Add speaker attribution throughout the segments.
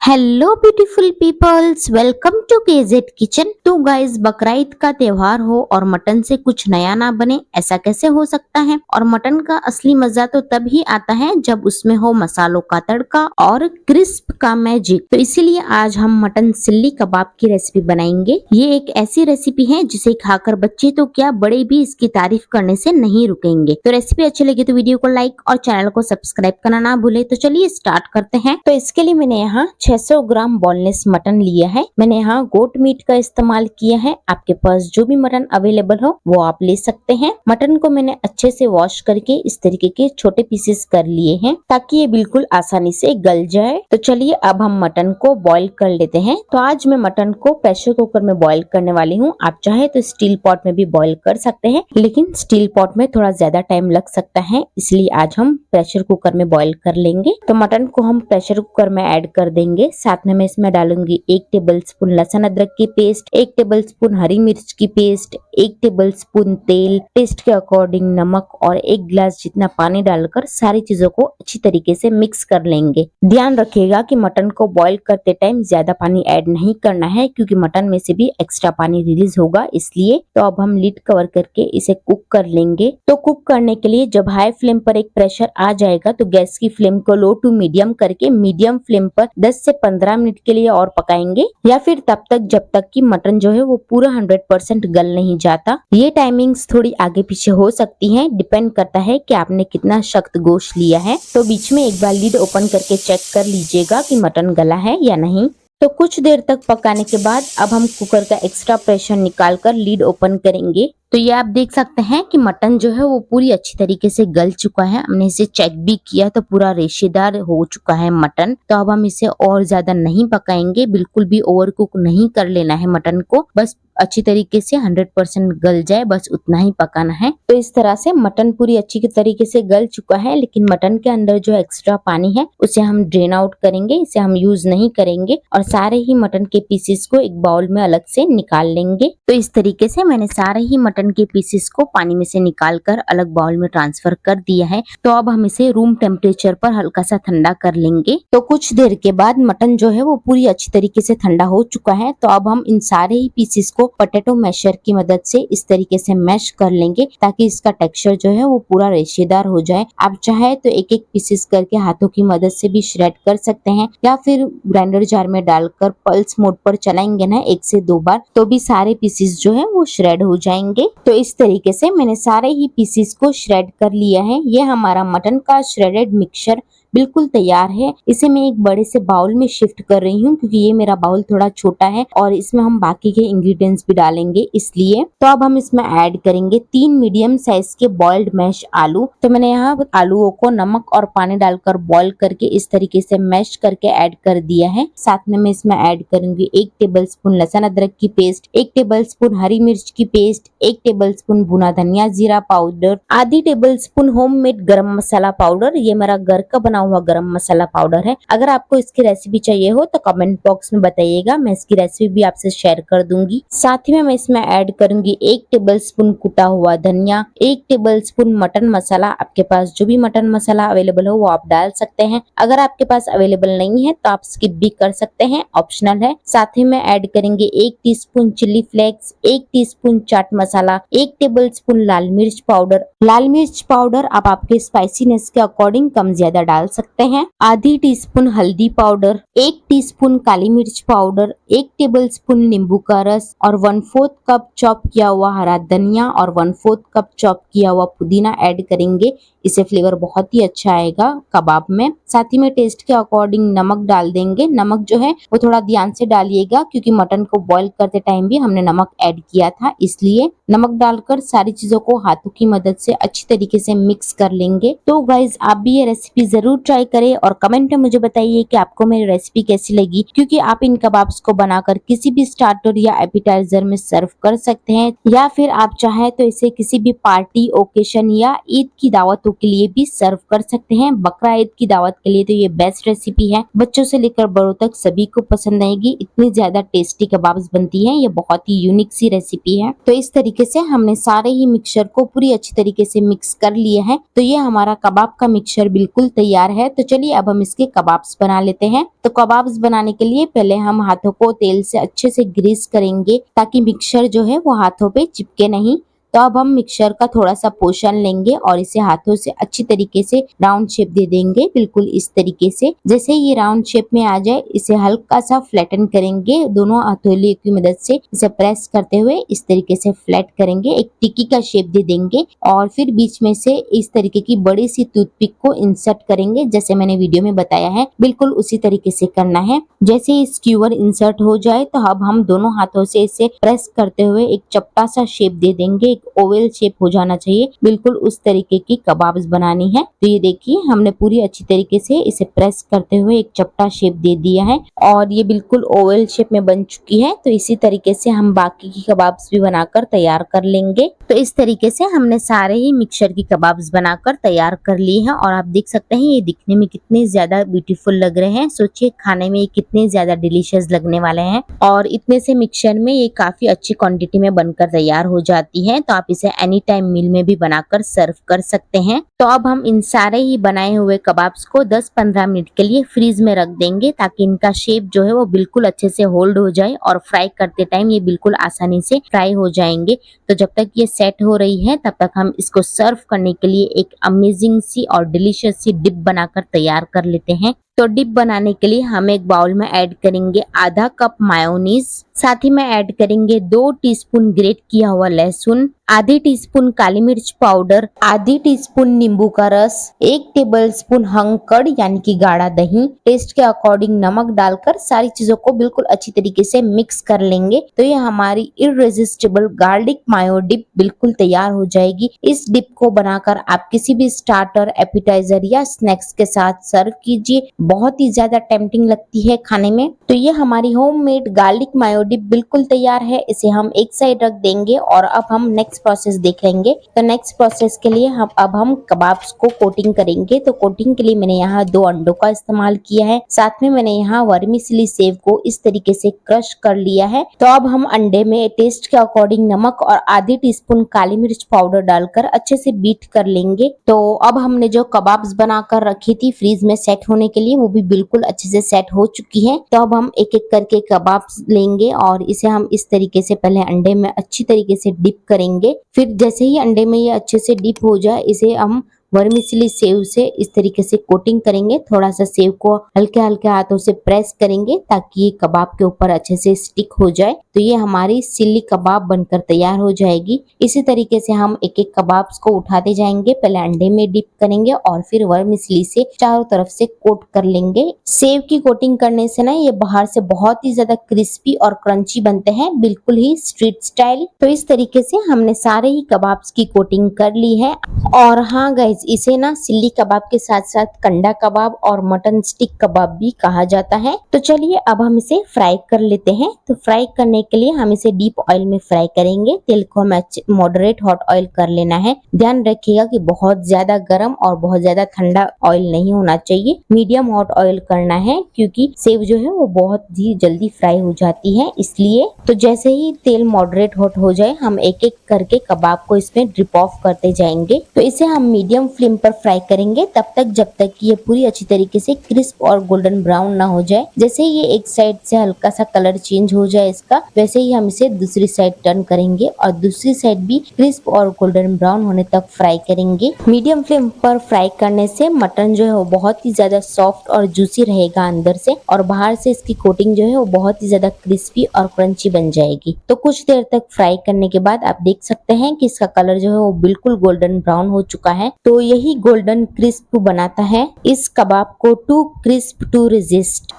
Speaker 1: Hello beautiful peoples, welcome to KZ kitchen. तो guys, Bakrid का त्योहार हो और मटन से कुछ नया ना बने, ऐसा कैसे हो सकता है। और मटन का असली मजा तो तब ही आता है जब उसमें हो मसालों का तड़का और क्रिस्प का मैजिक। तो इसीलिए आज हम मटन चिल्ली कबाब की रेसिपी बनाएंगे। ये एक ऐसी रेसिपी है जिसे खाकर बच्चे तो क्या, बड़े भी इसकी तारीफ करने से नहीं रुकेंगे। तो रेसिपी अच्छी लगी तो वीडियो को लाइक और चैनल को सब्सक्राइब करना ना भूले। तो चलिए स्टार्ट करते हैं। तो इसके लिए मैंने यहाँ 600 ग्राम बोनलेस मटन लिया है। मैंने यहाँ गोट मीट का इस्तेमाल किया है। आपके पास जो भी मटन अवेलेबल हो वो आप ले सकते हैं। मटन को मैंने अच्छे से वॉश करके इस तरीके के छोटे पीसेस कर लिए हैं ताकि ये बिल्कुल आसानी से गल जाए। तो चलिए अब हम मटन को बॉईल कर लेते हैं। तो आज मैं मटन को प्रेशर कुकर में बॉईल करने वाली हूँ। आप चाहे तो स्टील पॉट में भी बॉईल कर सकते हैं, लेकिन स्टील पॉट में थोड़ा ज्यादा टाइम लग सकता है, इसलिए आज हम प्रेशर कुकर में बॉईल कर लेंगे। तो मटन को हम प्रेशर कुकर में ऐड कर देंगे। साथ में मैं इसमें डालूंगी 1 टेबलस्पून लहसुन अदरक की पेस्ट, 1 टेबलस्पून हरी मिर्च की पेस्ट, 1 टेबलस्पून तेल, टेस्ट के अकॉर्डिंग नमक और 1 गिलास जितना पानी डालकर सारी चीजों को अच्छी तरीके से मिक्स कर लेंगे। ध्यान रखिएगा कि मटन को बॉईल करते टाइम ज्यादा पानी ऐड नहीं करना है, क्योंकि मटन में से भी एक्स्ट्रा पानी रिलीज होगा, इसलिए। तो अब हम लिड कवर करके इसे कुक कर लेंगे। तो कुक करने के लिए जब हाई फ्लेम पर एक प्रेशर आ जाएगा तो गैस की फ्लेम को लो टू मीडियम करके मीडियम फ्लेम पर 10 से 15 मिनट के लिए और पकाएंगे, या फिर तब तक जब तक कि मटन जो है वो पूरा 100% गल नहीं जाता। ये टाइमिंग्स थोड़ी आगे पीछे हो सकती हैं, डिपेंड करता है कि आपने कितना सख्त गोश्त लिया है। तो बीच में एक बार लीड ओपन करके चेक कर लीजिएगा कि मटन गला है या नहीं। तो कुछ देर तक पकाने के बाद अब हम कुकर का एक्स्ट्रा प्रेशर निकाल कर लीड ओपन करेंगे। तो ये आप देख सकते हैं कि मटन जो है वो पूरी अच्छी तरीके से गल चुका है। हमने इसे चेक भी किया तो पूरा रेशेदार हो चुका है मटन। तो अब हम इसे और ज्यादा नहीं पकाएंगे, बिल्कुल भी ओवर कुक नहीं कर लेना है मटन को, बस अच्छी तरीके से 100% गल जाए, बस उतना ही पकाना है। तो इस तरह से मटन पूरी अच्छी तरीके से गल चुका है, लेकिन मटन के अंदर जो एक्स्ट्रा पानी है उसे हम ड्रेन आउट करेंगे, इसे हम यूज नहीं करेंगे और सारे ही मटन के पीसेस को एक बाउल में अलग से निकाल लेंगे। तो इस तरीके से मैंने सारे ही मटन के पीसेस को पानी में से निकाल कर अलग बाउल में ट्रांसफर कर दिया है। तो अब हम इसे रूम टेम्परेचर पर हल्का सा ठंडा कर लेंगे। तो कुछ देर के बाद मटन जो है वो पूरी अच्छी तरीके से ठंडा हो चुका है। तो अब हम इन सारे ही पीसेस को पोटैटो मैशर की मदद से इस तरीके से मैश कर लेंगे, ताकि इसका टेक्सचर जो है वो पूरा रेशेदार हो जाए। आप चाहे तो एक एक पीसेस करके हाथों की मदद से भी श्रेड कर सकते हैं, या फिर ग्राइंडर जार में डालकर पल्स मोड पर चलाएंगे ना 1 से 2 बार, तो भी सारे पीसेस जो है वो श्रेड हो जाएंगे। तो इस तरीके से मैंने सारे ही पीसेस को श्रेड कर लिया है। ये हमारा मटन का श्रेडेड मिक्सचर बिल्कुल तैयार है। इसे मैं एक बड़े से बाउल में शिफ्ट कर रही हूँ, क्योंकि ये मेरा बाउल थोड़ा छोटा है और इसमें हम बाकी के इंग्रेडिएंट्स भी डालेंगे, इसलिए। तो अब हम इसमें ऐड करेंगे 3 मीडियम साइज के बॉइल्ड मैश आलू। तो मैंने यहाँ आलूओं को नमक और पानी डालकर बॉईल करके इस तरीके से मैश करके ऐड कर दिया है। साथ में मैं इसमें ऐड करूंगी 1 टेबलस्पून लहसुन अदरक की पेस्ट, 1 टेबलस्पून हरी मिर्च की पेस्ट, 1 टेबलस्पून भुना धनिया जीरा पाउडर, आधी टेबलस्पून होममेड गरम मसाला पाउडर। ये मेरा घर का बना हुआ गरम मसाला पाउडर है। अगर आपको इसकी रेसिपी चाहिए हो तो कमेंट बॉक्स में बताइएगा, मैं इसकी रेसिपी भी आपसे शेयर कर दूंगी। साथ ही में मैं इसमें ऐड करूंगी 1 टेबलस्पून कुटा हुआ धनिया, 1 टेबलस्पून मटन मसाला। आपके पास जो भी मटन मसाला अवेलेबल हो वो आप डाल सकते हैं। अगर आपके पास अवेलेबल नहीं है तो आप स्किप भी कर सकते हैं, ऑप्शनल है। साथ ही में ऐड करेंगे 1 teaspoon chilli flakes, 1 teaspoon chaat masala, 1 tablespoon लाल मिर्च पाउडर। लाल मिर्च पाउडर आप आपके स्पाइसीनेस के अकॉर्डिंग कम ज्यादा डाल सकते हैं। आधी टीस्पून हल्दी पाउडर, 1 टीस्पून काली मिर्च पाउडर, 1 टेबलस्पून नींबू का रस और 1/4 कप चॉप किया हुआ हरा धनिया और 1/4 कप चॉप किया हुआ पुदीना ऐड करेंगे। इससे फ्लेवर बहुत ही अच्छा आएगा कबाब में। साथ ही में टेस्ट के अकॉर्डिंग नमक डाल देंगे। नमक जो है वो थोड़ा ध्यान से डालिएगा, क्योंकि मटन को बॉईल करते टाइम भी हमने नमक ऐड किया था, इसलिए। नमक डालकर सारी चीजों को हाथों की मदद से अच्छी तरीके से मिक्स कर लेंगे। तो गाइज, आप भी ये रेसिपी जरूर ट्राई करें और कमेंट में मुझे बताइए कि आपको मेरी रेसिपी कैसी लगी, क्योंकि आप इन कबाब्स को बनाकर किसी भी स्टार्टर या एपिटाइजर में सर्व कर सकते हैं, या फिर आप चाहे तो इसे किसी भी पार्टी ओकेशन या ईद की दावतों के लिए भी सर्व कर सकते हैं। बकरा ईद की दावत के लिए तो ये बेस्ट रेसिपी है, बच्चों से लेकर बड़ों तक सभी को पसंद आएगी। इतनी ज्यादा टेस्टी कबाब्स बनती है, ये बहुत ही यूनिक सी रेसिपी है। तो इस तरीके से हमने सारे ही मिक्सचर को पूरी अच्छी तरीके से मिक्स कर लिया है। तो ये हमारा कबाब का मिक्सचर बिल्कुल तैयार तैयार है। तो चलिए अब हम इसके कबाब्स बना लेते हैं। तो कबाब्स बनाने के लिए पहले हम हाथों को तेल से अच्छे से ग्रीस करेंगे ताकि मिक्सचर जो है वो हाथों पे चिपके नहीं। तो अब हम मिक्सचर का थोड़ा सा पोर्शन लेंगे और इसे हाथों से अच्छी तरीके से राउंड शेप दे देंगे, बिल्कुल इस तरीके से। जैसे ये राउंड शेप में आ जाए इसे हल्का सा फ्लैटन करेंगे, दोनों हथेली की मदद से इसे प्रेस करते हुए इस तरीके से फ्लैट करेंगे, एक टिक्की का शेप दे देंगे और फिर बीच में से इस तरीके की बड़ी सी टूथपिक को इंसर्ट करेंगे, जैसे मैंने वीडियो में बताया है बिल्कुल उसी तरीके से करना है। जैसे ही स्क्यूअर इंसर्ट हो जाए तो अब हम दोनों हाथों से इसे प्रेस करते हुए एक चपटा सा शेप दे देंगे, एक ओवल शेप हो जाना चाहिए, बिल्कुल उस तरीके की कबाब्स बनानी है। तो ये देखिए हमने पूरी अच्छी तरीके से इसे प्रेस करते हुए एक चपटा शेप दे दिया है और ये बिल्कुल ओवल शेप में बन चुकी है। तो इसी तरीके से हम बाकी की कबाब्स भी बनाकर तैयार कर लेंगे। तो इस तरीके से हमने सारे ही मिक्सचर की कबाब्स बनाकर तैयार कर लिए हैं और आप देख सकते हैं ये दिखने में कितने ज्यादा ब्यूटीफुल लग रहे हैं। सोचिए खाने में ये कितने ज्यादा डिलीशियस लगने वाले हैं और इतने से मिक्सचर में ये काफी अच्छी क्वांटिटी में बनकर तैयार हो जाती है। तो आप इसे एनी टाइम मील में भी बनाकर सर्व कर सकते हैं। तो अब हम इन सारे ही बनाए हुए कबाब्स को 10-15 मिनट के लिए फ्रीज में रख देंगे ताकि इनका शेप जो है वो बिल्कुल अच्छे से होल्ड हो जाए और फ्राई करते टाइम ये बिल्कुल आसानी से फ्राई हो जाएंगे। तो जब तक ये सेट हो रही है तब तक हम इसको सर्व करने के लिए एक अमेजिंग सी और डिलीशियस सी डिप बनाकर तैयार कर लेते हैं। तो डिप बनाने के लिए हम एक बाउल में ऐड करेंगे आधा कप मायोनीज, साथ ही में ऐड करेंगे 2 टीस्पून ग्रेट किया हुआ लहसुन, आधी टीस्पून काली मिर्च पाउडर, आधी टीस्पून नींबू का रस, 1 टेबलस्पून हंकड़ यानी कि गाढ़ा दही, टेस्ट के अकॉर्डिंग नमक डालकर सारी चीजों को बिल्कुल अच्छी तरीके से मिक्स कर लेंगे। तो ये हमारी इररेजिस्टिबल गार्लिक मायो डिप बिल्कुल तैयार हो जाएगी। इस डिप को बनाकर आप किसी भी स्टार्टर, एपिटाइजर या स्नैक्स के साथ सर्व कीजिए, बहुत ही ज्यादा टेम्पटिंग लगती है खाने में। तो ये हमारी होममेड गार्लिक मायो डिप बिल्कुल तैयार है। इसे हम एक साइड रख देंगे और अब हम नेक्स्ट प्रोसेस देख लेंगे। तो नेक्स्ट प्रोसेस के लिए हम कबाब्स को कोटिंग करेंगे। तो कोटिंग के लिए मैंने यहाँ 2 अंडों का इस्तेमाल किया है, साथ में मैंने यहाँ वर्मिसेली सेव को इस तरीके से क्रश कर लिया है। तो अब हम अंडे में टेस्ट के अकॉर्डिंग नमक और आधी टीस्पून काली मिर्च पाउडर डालकर अच्छे से बीट कर लेंगे। तो अब हमने जो कबाब्स बनाकर रखी थी फ्रीज में सेट होने के लिए वो भी बिल्कुल अच्छे से सेट हो चुकी है। तो अब हम एक एक करके कबाब्स लेंगे और इसे हम इस तरीके से पहले अंडे में अच्छी तरीके से डिप करेंगे। फिर जैसे ही अंडे में ये अच्छे से डिप हो जाए इसे हम वर्मिसेली सेव से इस तरीके से कोटिंग करेंगे। थोड़ा सा सेव को हल्के हल्के हाथों से प्रेस करेंगे ताकि ये कबाब के ऊपर अच्छे से स्टिक हो जाए। तो ये हमारी सिल्ली कबाब बनकर तैयार हो जाएगी। इसी तरीके से हम एक एक कबाब्स को उठाते जाएंगे, पहले अंडे में डिप करेंगे और फिर वर्मिसेली से चारों तरफ से कोट कर लेंगे। सेव की कोटिंग करने से ना ये बाहर से बहुत ही ज्यादा क्रिस्पी और क्रंची बनते हैं, बिल्कुल ही स्ट्रीट स्टाइल। तो इस तरीके से हमने सारे ही कबाब्स की कोटिंग कर ली है। और हाँ गाइज, इसे ना सिल्ली कबाब के साथ साथ कंडा कबाब और मटन स्टिक कबाब भी कहा जाता है। तो चलिए अब हम इसे फ्राई कर लेते हैं। तो फ्राई करने के लिए हम इसे डीप ऑयल में फ्राई करेंगे। तेल को हमें मॉडरेट हॉट ऑयल कर लेना है। ध्यान रखिएगा कि बहुत ज्यादा गर्म और बहुत ज्यादा ठंडा ऑयल नहीं होना चाहिए, मीडियम हॉट ऑयल करना है क्योंकि सेव जो है वो बहुत ही जल्दी फ्राई हो जाती है इसलिए। तो जैसे ही तेल मॉडरेट हॉट हो जाए हम एक एक करके कबाब को इसमें ड्रिप ऑफ करते जाएंगे। तो इसे हम मीडियम फ्लेम पर फ्राई करेंगे तब तक जब तक कि ये पूरी अच्छी तरीके से क्रिस्प और गोल्डन ब्राउन ना हो जाए। जैसे ही ये एक साइड से हल्का सा कलर चेंज हो जाए इसका, वैसे ही हम इसे दूसरी साइड टर्न करेंगे और दूसरी साइड भी क्रिस्प और गोल्डन ब्राउन होने तक फ्राई करेंगे। मीडियम फ्लेम पर फ्राई करने से मटन जो है वो बहुत ही ज्यादा सॉफ्ट और जूसी रहेगा अंदर से, और बाहर से इसकी कोटिंग जो है वो बहुत ही ज्यादा क्रिस्पी और क्रंची बन जाएगी। तो कुछ देर तक फ्राई करने के बाद आप देख सकते हैं कि इसका कलर जो है वो बिल्कुल गोल्डन ब्राउन हो चुका है। तो यही गोल्डन क्रिस्प बनाता है इस कबाब को टू क्रिस्प टू रेजिस्ट।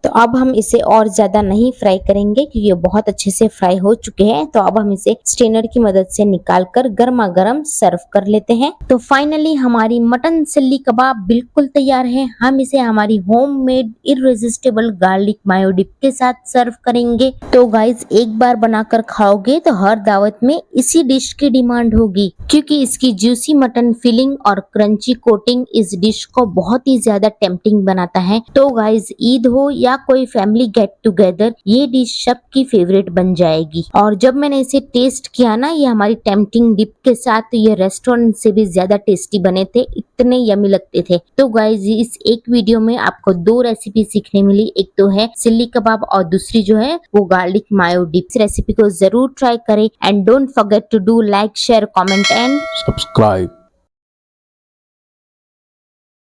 Speaker 1: तो अब हम इसे और ज्यादा नहीं फ्राई करेंगे क्योंकि ये बहुत अच्छे से फ्राई हो चुके हैं। तो अब हम इसे स्ट्रेनर की मदद से निकालकर गर्मा गर्म सर्व कर लेते हैं। तो फाइनली हमारी मटन सिल्ली कबाब बिल्कुल तैयार है। हम इसे हमारी होममेड इररेजिस्टिबल गार्लिक मायो डिप के साथ सर्व करेंगे। तो गाइज एक बार बनाकर खाओगे तो हर दावत में इसी डिश की डिमांड होगी क्योंकि इसकी जूसी मटन फिलिंग और क्रंची कोटिंग इस डिश को बहुत ही ज्यादा टेम्पटिंग बनाता है। तो गाइज ईद हो या या कोई फैमिली गेट टुगेदर ये डिश सबकी फेवरेट बन जाएगी। और जब मैंने इसे टेस्ट किया ना, ये हमारी टेम्पटिंग डिप के साथ, तो ये रेस्टोरेंट से भी ज्यादा टेस्टी बने थे, इतने यमी लगते थे। तो गाइज इस एक वीडियो में आपको 2 रेसिपी सीखने मिली, एक तो है चिल्ली कबाब और दूसरी जो है वो गार्लिक मायो डिप। इस रेसिपी को जरूर ट्राई करें and don't forget to do like, share, comment and
Speaker 2: subscribe.